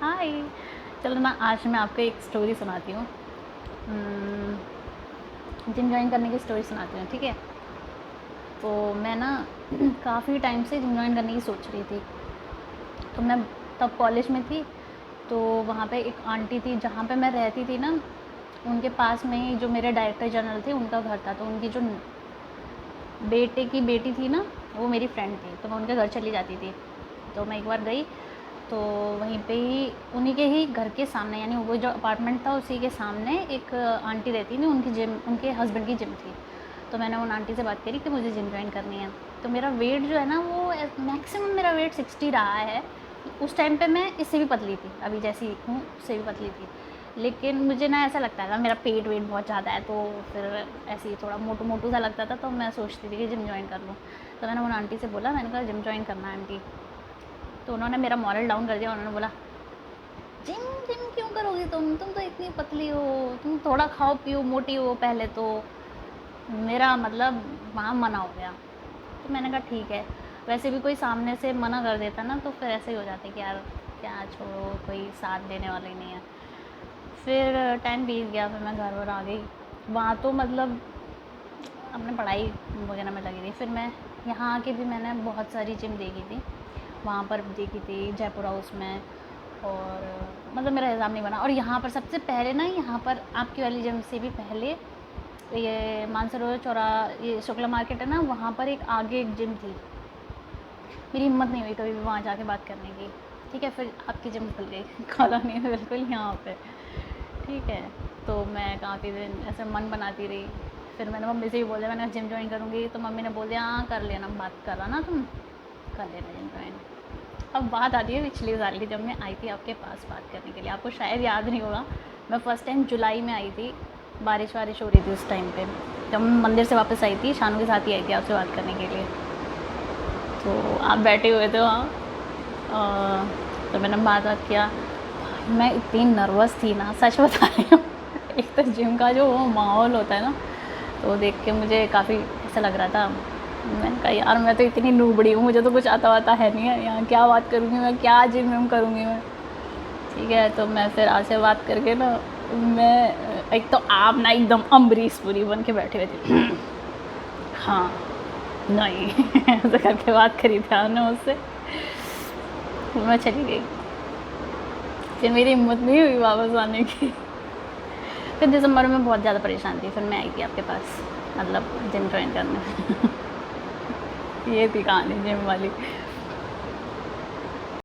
हाय। चलो ना, आज मैं आपको एक स्टोरी सुनाती हूँ। जिम जॉइन करने की स्टोरी सुनाती हूँ, ठीक है। तो मैं ना काफ़ी टाइम से जिम जॉइन करने की सोच रही थी। तो मैं तब कॉलेज में थी, तो वहाँ पे एक आंटी थी जहाँ पे मैं रहती थी ना, उनके पास में ही जो मेरे डायरेक्टर जनरल थे उनका घर था। तो उनकी जो बेटे की बेटी थी ना, वो मेरी फ्रेंड थी, तो मैं उनके घर चली जाती थी। तो मैं एक बार गई, तो वहीं पे ही उन्हीं के ही घर के सामने, यानी वो जो अपार्टमेंट था उसी के सामने एक आंटी रहती थी, उनकी जिम, उनके हस्बैंड की जिम थी। तो मैंने उन आंटी से बात करी कि मुझे जिम ज्वाइन करनी है। तो मेरा वेट जो है ना, वो मैक्सिमम मेरा वेट 60 रहा है। उस टाइम पे मैं इससे भी पतली थी, अभी जैसी हूँ उससे भी पतली थी। लेकिन मुझे ना ऐसा लगता था मेरा पेट वेट बहुत ज़्यादा है, तो फिर ऐसे ही थोड़ा मोटू मोटू सा लगता था। तो मैं सोचती थी कि जिम ज्वाइन कर लूँ। तो मैंने उन आंटी से बोला, मैंने कहा जिम ज्वाइन करना है आंटी। तो उन्होंने मेरा मॉरल डाउन कर दिया। उन्होंने बोला, जिम जिम क्यों करोगी तुम तो इतनी पतली हो, तुम थोड़ा खाओ पियो, मोटी हो पहले तो। मेरा मतलब वहाँ मना हो गया। तो मैंने कहा ठीक है। वैसे भी कोई सामने से मना कर देता ना, तो फिर ऐसे ही हो जाता है कि यार क्या छोड़ो, कोई साथ देने वाला ही नहीं है। फिर टाइम बीत गया, फिर मैं घर वर आ गई। वहाँ तो मतलब अपने पढ़ाई वगैरह में लगी थी। फिर मैं यहाँ आके भी मैंने बहुत सारी जिम देखी थी। वहाँ पर देखी थी जयपुर हाउस में, और मतलब मेरा हिसाब नहीं बना। और यहाँ पर सबसे पहले ना, यहाँ पर आपकी वाली जिम से भी पहले ये मानसरोवर चौरा, ये शुक्ला मार्केट है ना, वहाँ पर एक आगे एक जिम थी। मेरी हिम्मत नहीं हुई कभी भी वहाँ जाके बात करने की। ठीक है, फिर आपकी जिम खुल गई कॉलोनी में बिल्कुल यहाँ पे। ठीक है, तो मैं काफ़ी दिन ऐसे मन बनाती रही। फिर मैंने मम्मी से भी बोला, मैंने जिम ज्वाइन करूँगी। तो मम्मी ने बोल दिया हाँ कर लेना, बात करा ना तुम, कर लेना जिम ज्वाइन। अब बात आती है पिछले साल की, जब मैं आई थी आपके पास बात करने के लिए। आपको शायद याद नहीं होगा, मैं फ़र्स्ट टाइम जुलाई में आई थी। बारिश वारिश हो रही थी उस टाइम पे, जब मैं मंदिर से वापस आई थी। शानू के साथ ही आई थी आपसे बात करने के लिए। तो आप बैठे हुए थे वहाँ, तो मैंने बात किया। मैं इतनी नर्वस थी ना, सच बता रही हूँ। एक तो जिम का जो वो माहौल होता है ना, तो वो देख के मुझे काफ़ी ऐसा लग रहा था। मैंने कहा यार मैं तो इतनी नूबड़ी हूँ, मुझे तो कुछ आता वाता है नहीं है, यहाँ क्या बात करूँगी मैं, क्या जिम विम करूँगी मैं। ठीक है, तो मैं फिर आज से बात करके ना, मैं एक तो आप ना एकदम अम्बरीश पुरी बन के बैठे हुए थे। हाँ नहीं ऐसे करके बात करी थी आपने मुझसे। फिर मैं चली गई, फिर मेरी हिम्मत नहीं हुई वापस आने की। फिर दिसंबर में बहुत ज़्यादा परेशान थी, फिर मैं आई थी आपके पास, मतलब जिम ज्वाइन करने। ये थी कहानी जिम वाली।